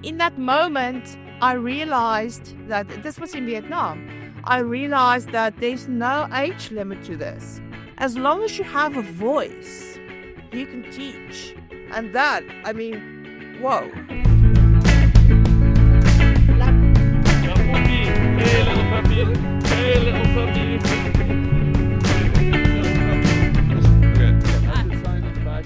in that moment, I realized that this was in Vietnam. I realized that there's no age limit to this. As long as you have a voice, you can teach. And that, I mean, whoa. Hey, little puppy. Hey, little puppy.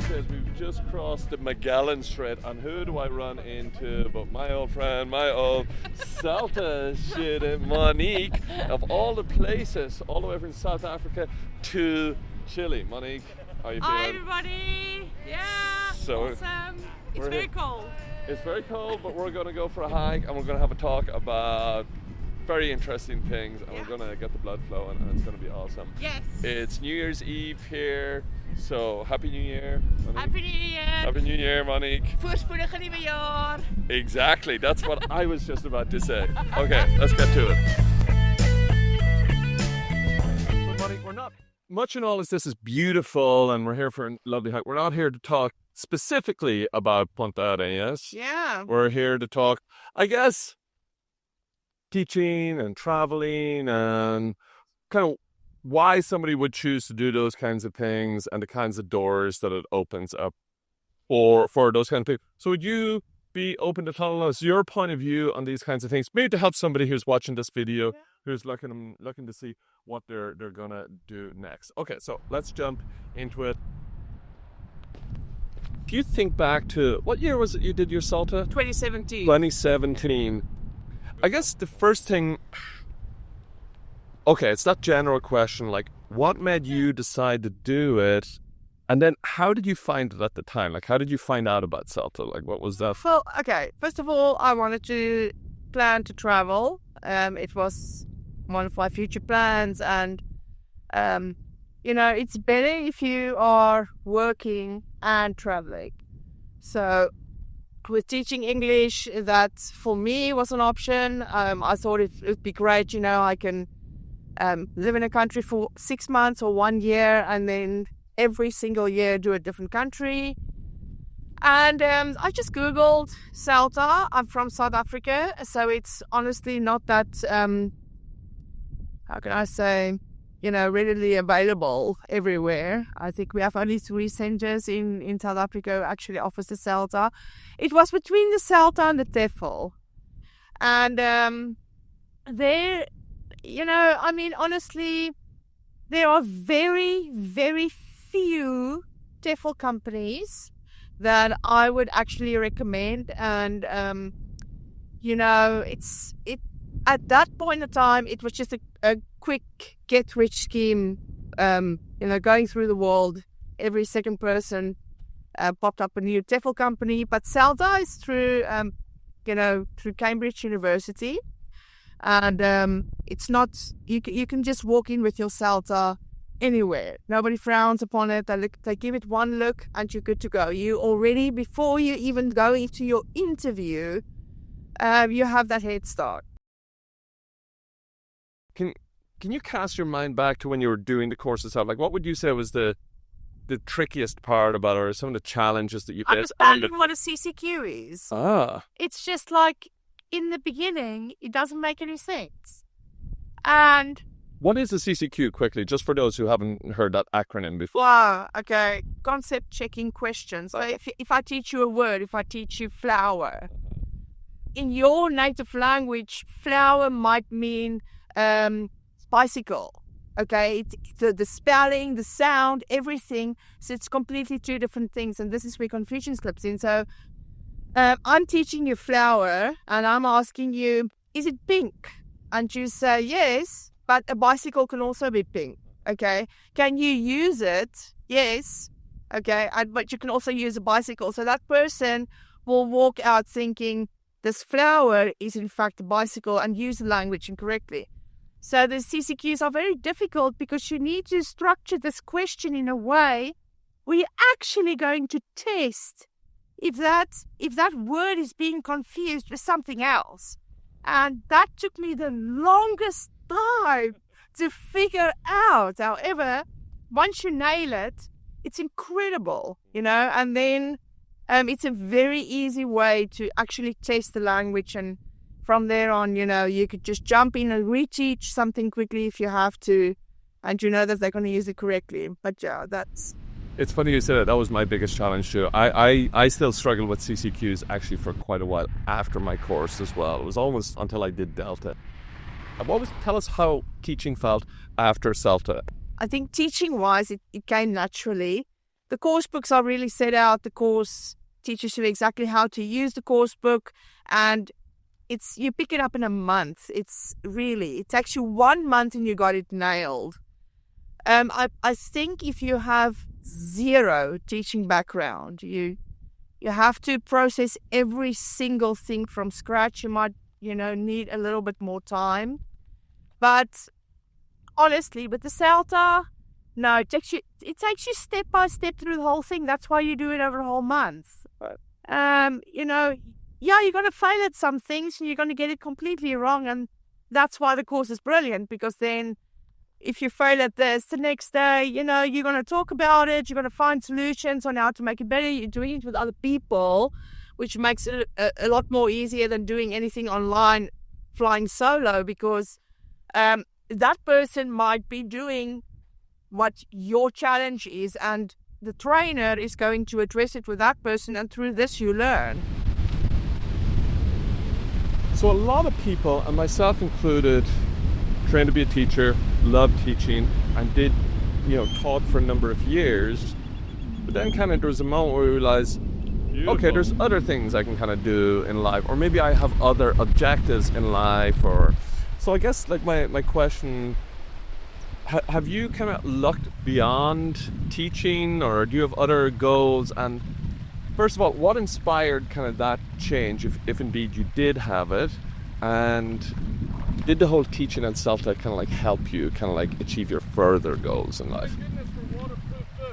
Says we've just crossed the Magellan Strait, and who do I run into but my old friend, my old CELTA shit, Monique, of all the places, all the way from South Africa to Chile. Monique, how are you feeling? Hi everybody! Yeah, so awesome. It's very cold. It's very cold, but we're going to go for a hike and we're going to have a talk about very interesting things, and we're going to get the blood flowing, and it's going to be awesome. Yes. It's New Year's Eve here. So, Happy New Year, Monique. Happy New Year! Happy New Year, Monique. Voorspoedige nieuwe jaar! Exactly, that's what I was just about to say. Okay, let's get to it. But Monique, we're not, much in all this is beautiful, and we're here for a lovely hike. We're not here to talk specifically about Punta Arenas. Yeah. We're here to talk, I guess, teaching and traveling and kind of why somebody would choose to do those kinds of things and the kinds of doors that it opens up for those kind of people. So would you be open to telling us your point of view on these kinds of things, maybe to help somebody who's watching this video, who's looking to see what they're gonna do next? Okay, so let's jump into it. If you think back to, what year was it you did your CELTA? 2017. 2017. I guess the first thing, okay, it's that general question, like, what made you decide to do it? And then how did you find it at the time? Like, how did you find out about CELTA? Like, what was that? Well, okay. First of all, I wanted to plan to travel. It was one of my future plans. And, it's better if you are working and traveling. So with teaching English, that for me was an option. I thought it would be great, I can live in a country for 6 months or 1 year, and then every single year do a different country. And I just Googled CELTA. I'm from South Africa, so it's honestly not that, how can I say, readily available everywhere. I think we have only 3 centers in South Africa who actually offers the CELTA. It was between the CELTA and the TEFL. And there, honestly, there are very, very few TEFL companies that I would actually recommend. And, at that point in time, it was just a quick get-rich scheme, going through the world. Every second person popped up a new TEFL company. But CELTA is through Cambridge University. And it's not, you can just walk in with your CELTA anywhere. Nobody frowns upon it. They give it one look and you're good to go. You already, before you even go into your interview, you have that head start. Can you cast your mind back to when you were doing the course itself? Like, what would you say was the trickiest part about it, or some of the challenges that you faced? Understanding what a CCQ is. It's just like, in the beginning, it doesn't make any sense. And what is a CCQ, quickly, just for those who haven't heard that acronym before? Wow, okay. Concept checking questions. So if I teach you a word, if I teach you flower, in your native language, flower might mean bicycle. Okay, it's the spelling, the sound, everything. So it's completely 2 different things, and this is where confusion slips in. So I'm teaching you flower, and I'm asking you, is it pink? And you say yes, but a bicycle can also be pink. Okay, can you use it? Yes. Okay, but you can also use a bicycle. So that person will walk out thinking this flower is in fact a bicycle and use the language incorrectly. So the CCQs are very difficult because you need to structure this question in a way where you're actually going to test if that word is being confused with something else. And that took me the longest time to figure out. However, once you nail it, it's incredible, and then It's a very easy way to actually test the language, and from there on, you could just jump in and reteach something quickly if you have to, and you know that they're going to use it correctly. But yeah, that's... It's funny you said it. That was my biggest challenge too. I still struggled with CCQs actually for quite a while after my course as well. It was almost until I did Delta. Tell us how teaching felt after CELTA. I think teaching-wise, it came naturally. The course books are really set out. The course teaches you exactly how to use the course book, and you pick it up in a month. It takes you 1 month and you got it nailed. I think if you have zero teaching background, you have to process every single thing from scratch. You might, need a little bit more time. But honestly, with the CELTA, no, it takes you step by step through the whole thing. That's why you do it over a whole month. Right. You're going to fail at some things and you're going to get it completely wrong. And that's why the course is brilliant, because then if you fail at this, the next day, you're going to talk about it. You're going to find solutions on how to make it better. You're doing it with other people, which makes it a lot more easier than doing anything online, flying solo, because that person might be doing what your challenge is, and the trainer is going to address it with that person, and through this you learn. So a lot of people, and myself included, trained to be a teacher, loved teaching, and did, taught for a number of years. But then kind of there was a moment where we realized, okay, there's other things I can kind of do in life, or maybe I have other objectives in life, so I guess like my question, have you kind of looked beyond teaching, or do you have other goals? And first of all, what inspired kind of that change, if indeed you did have it? And did the whole teaching and CELTA kind of like help you kind of like achieve your further goals in life?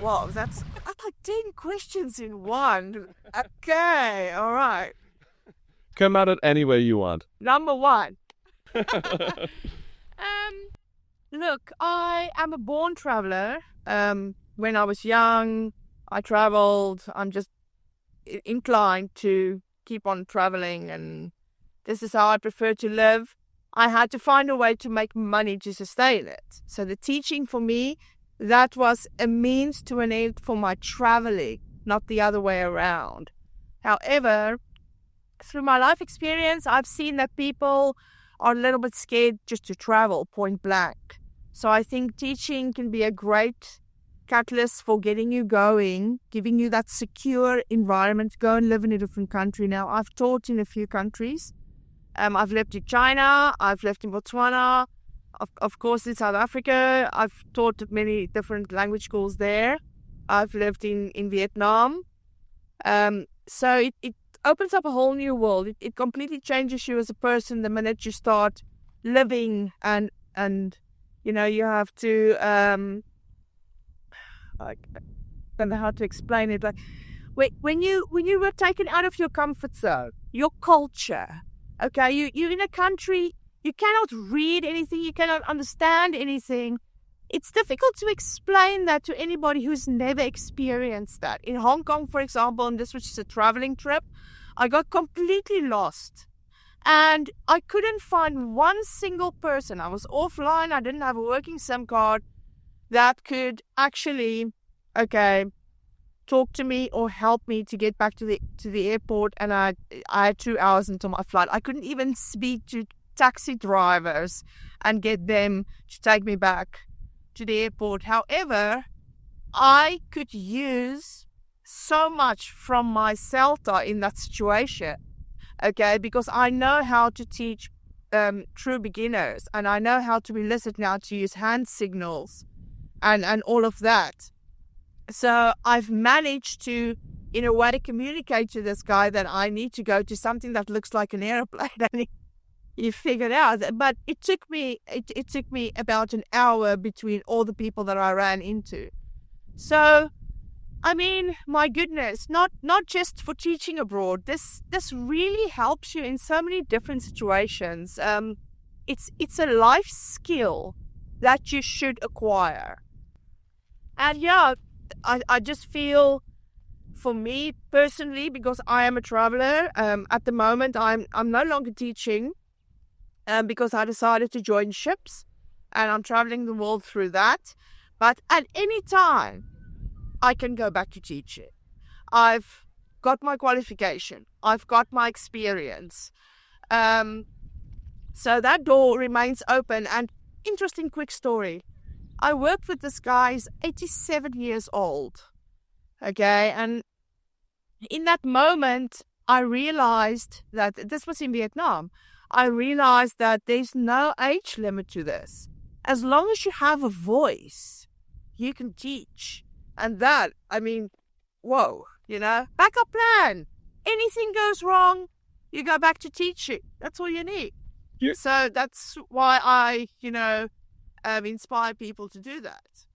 Wow, that's like 10 questions in one. Okay, all right. Come at it any way you want. Number one. Look, I am a born traveler. When I was young, I traveled. I'm just inclined to keep on traveling, and this is how I prefer to live. I had to find a way to make money to sustain it. So the teaching for me, that was a means to an end for my traveling, not the other way around. However, through my life experience, I've seen that people are a little bit scared just to travel, point blank. So I think teaching can be a great catalyst for getting you going, giving you that secure environment to go and live in a different country. Now, I've taught in a few countries. I've lived in China, I've lived in Botswana, of course in South Africa. I've taught at many different language schools there. I've lived in Vietnam. So it opens up a whole new world. It completely changes you as a person the minute you start living, and you have to I don't know how to explain it. Like when you were taken out of your comfort zone, your culture. Okay, you're in a country, you cannot read anything, you cannot understand anything. It's difficult to explain that to anybody who's never experienced that. In Hong Kong, for example, and this was just a traveling trip, I got completely lost. And I couldn't find one single person. I was offline, I didn't have a working SIM card that could actually, talk to me or help me to get back to the airport. And I had 2 hours until my flight. I couldn't even speak to taxi drivers and get them to take me back to the airport. However, I could use so much from my CELTA in that situation, because I know how to teach true beginners, and I know how to elicit now to use hand signals and all of that. So I've managed to, in a way, communicate to this guy that I need to go to something that looks like an airplane, and he figured out. But it took me about an hour between all the people that I ran into. So, I mean, my goodness, not just for teaching abroad. This really helps you in so many different situations. It's a life skill that you should acquire. And yeah, I just feel for me personally, because I am a traveler, at the moment I'm no longer teaching because I decided to join ships and I'm traveling the world through that. But at any time, I can go back to teaching. I've got my qualification. I've got my experience. So that door remains open. And interesting quick story. I worked with this guy, he's 87 years old. Okay, and in that moment, I realized that this was in Vietnam. I realized that there's no age limit to this. As long as you have a voice, you can teach. And that, I mean, whoa, backup plan. Anything goes wrong, you go back to teaching. That's all you need. Yeah. So that's why I, inspire people to do that.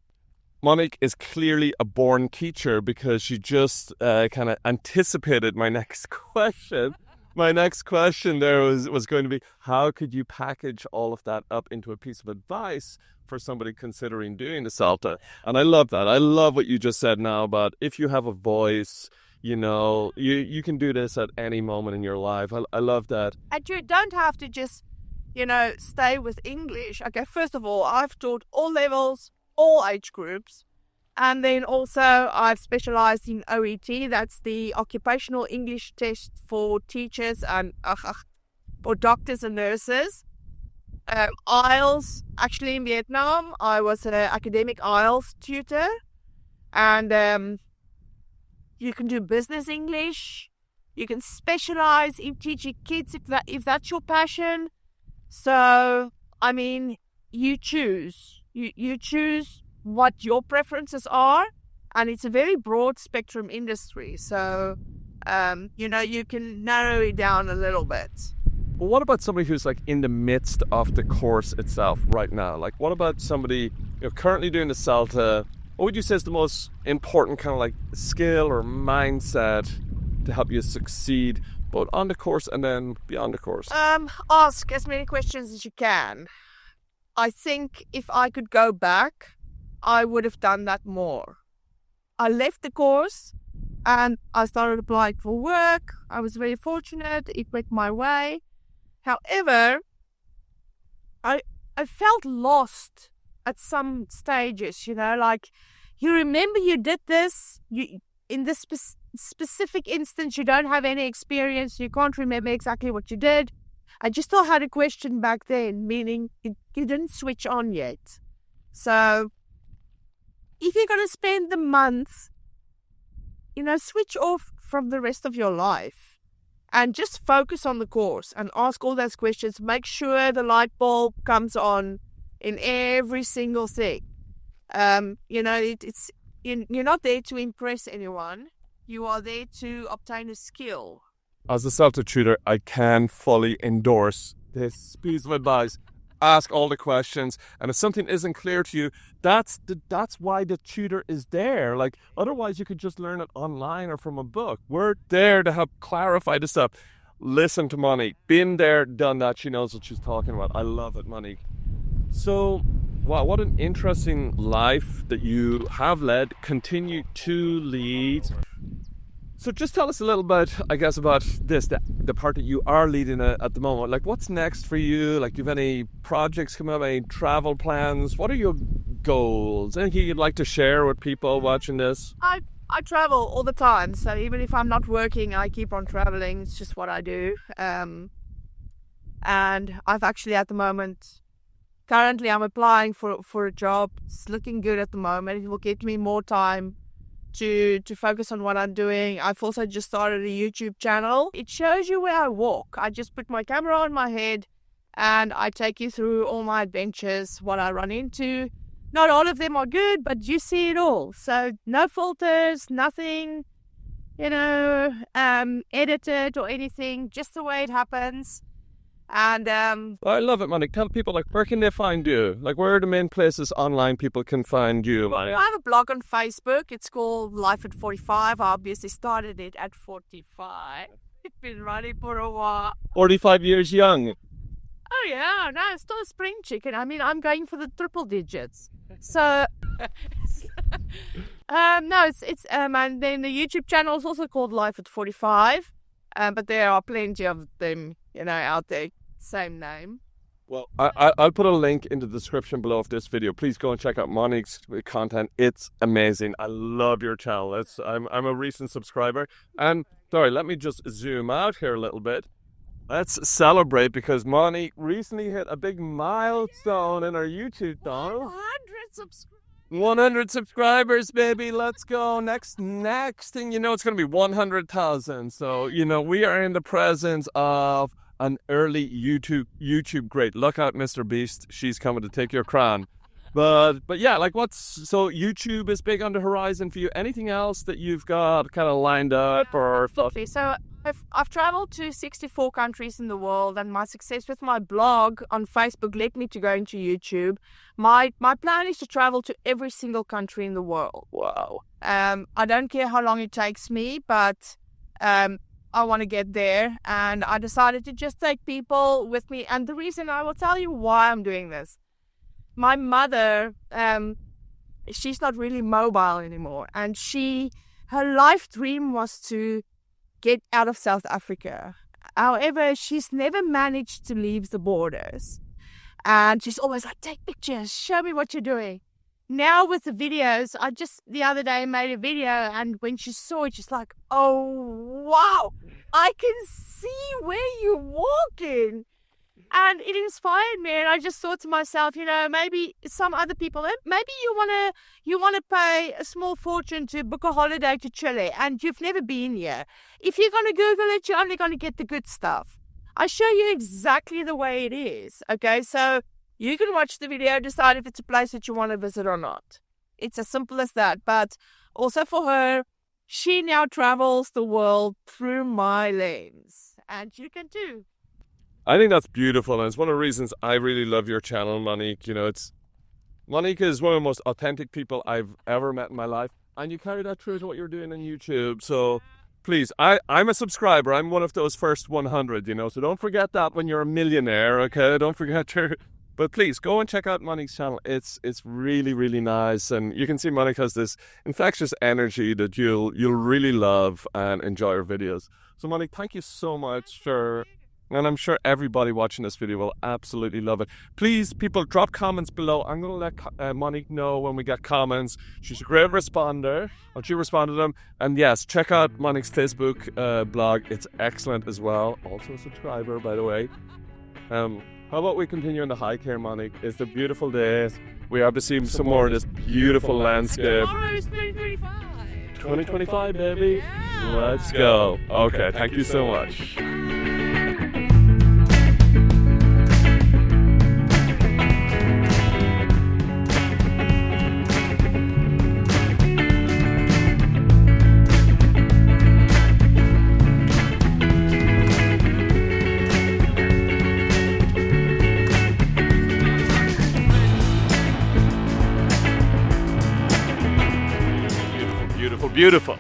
Monique is clearly a born teacher because she just kind of anticipated my next question. My next question there was going to be, how could you package all of that up into a piece of advice for somebody considering doing the CELTA? And I love that. I love what you just said now about if you have a voice, you can do this at any moment in your life. I love that. And you don't have to just, stay with English. Okay, first of all, I've taught all levels, all age groups. And then also I've specialized in OET. That's the occupational English test for teachers and for doctors and nurses. IELTS, actually in Vietnam, I was an academic IELTS tutor. And you can do business English. You can specialize in teaching kids if that's your passion. So, I mean, you choose. You choose what your preferences are, and it's a very broad spectrum industry. So, you can narrow it down a little bit. But what about somebody who's like in the midst of the course itself right now? Like, what about somebody currently doing the CELTA? What would you say is the most important kind of like skill or mindset to help you succeed both on the course and then beyond the course? Ask as many questions as you can. I think if I could go back, I would have done that more. I left the course and I started applying for work. I was very fortunate. It went my way. However, I felt lost at some stages, like you remember you did this, in this specific instance, you don't have any experience, you can't remember exactly what you did. I just still had a question back then, meaning you didn't switch on yet. So if you're going to spend the month, switch off from the rest of your life and just focus on the course and ask all those questions. Make sure the light bulb comes on in every single thing. You're not there to impress anyone. You are there to obtain a skill. As a CELTA tutor, I can fully endorse this piece of advice. Ask all the questions, and if something isn't clear to you, that's why the tutor is there. Like, otherwise you could just learn it online or from a book. We're there to help clarify the stuff. Listen to Monique. Been there, done that. She knows what she's talking about. I love it, Monique. So, wow, what an interesting life that you have led, continue to lead. So just tell us a little bit, I guess, about this, the part that you are leading at the moment. Like, what's next for you? Like, do you have any projects coming up, any travel plans? What are your goals? Anything you'd like to share with people watching this? I travel all the time. So even if I'm not working, I keep on traveling. It's just what I do. And I've actually at the moment, currently I'm applying for a job. It's looking good at the moment. It will give me more time to focus on what I'm doing. I've also just started a YouTube channel. It shows you where I walk. I just put my camera on my head and I take you through all my adventures, what I run into. Not all of them are good, but you see it all. So no filters, nothing, edited or anything, just the way it happens. And I love it, Monique. Tell people, like, where can they find you? Like, where are the main places online people can find you, Monique? I have a blog on Facebook. It's called Life at 45. I obviously started it at 45. It's been running for a while. 45 years young. Oh yeah, no, it's still a spring chicken. I mean, I'm going for the triple digits. So No, it's and then the YouTube channel is also called Life at 45. But there are plenty of them, out there, same name. Well, I'll put a link in the description below of this video. Please go and check out Monique's content. It's amazing. I love your channel. I'm a recent subscriber. And sorry, let me just zoom out here a little bit. Let's celebrate because Monique recently hit a big milestone in our YouTube channel. 100 subscribers, baby. Let's go. Next thing you know, it's going to be 100,000. So, we are in the presence of an early YouTube great. Look out, Mr. Beast. She's coming to take your crown. But yeah, so YouTube is big on the horizon for you. Anything else that you've got kind of lined up or stuff? So I've traveled to 64 countries in the world, and my success with my blog on Facebook led me to go into YouTube. My plan is to travel to every single country in the world. Wow. I don't care how long it takes me, but I want to get there, and I decided to just take people with me. And the reason, I will tell you why I'm doing this. My mother, she's not really mobile anymore, and her life dream was to get out of South Africa. However, she's never managed to leave the borders, and she's always like, take pictures, show me what you're doing. Now with the videos, I just the other day made a video, and when she saw it, she's like, oh wow, I can see where you're walking. And it inspired me, and I just thought to myself, maybe some other people, maybe you wanna pay a small fortune to book a holiday to Chile, and you've never been here. If you're gonna Google it, you're only gonna get the good stuff. I show you exactly the way it is. Okay, so you can watch the video, decide if it's a place that you want to visit or not. It's as simple as that. But also for her, she now travels the world through my lens, and you can too. I think that's beautiful, and it's one of the reasons I really love your channel, Monique. Monique is one of the most authentic people I've ever met in my life, and you carry that through to what you're doing on YouTube. So please, I'm a subscriber. I'm one of those first 100, so don't forget that when you're a millionaire, okay? Don't forget But please, go and check out Monique's channel. It's really, really nice, and you can see Monique has this infectious energy that you'll really love and enjoy her videos. So Monique, thank you so much and I'm sure everybody watching this video will absolutely love it. Please, people, drop comments below. I'm going to let Monique know when we get comments. She's a great responder. She responded to them. And yes, check out Monique's Facebook blog. It's excellent as well. Also a subscriber, by the way. How about we continue on the hike here, Monique? It's a beautiful day. We have to see some more of this beautiful landscape. Tomorrow's 2025. 2025, baby. Yeah. Let's go. Okay, thank you so much. Beautiful.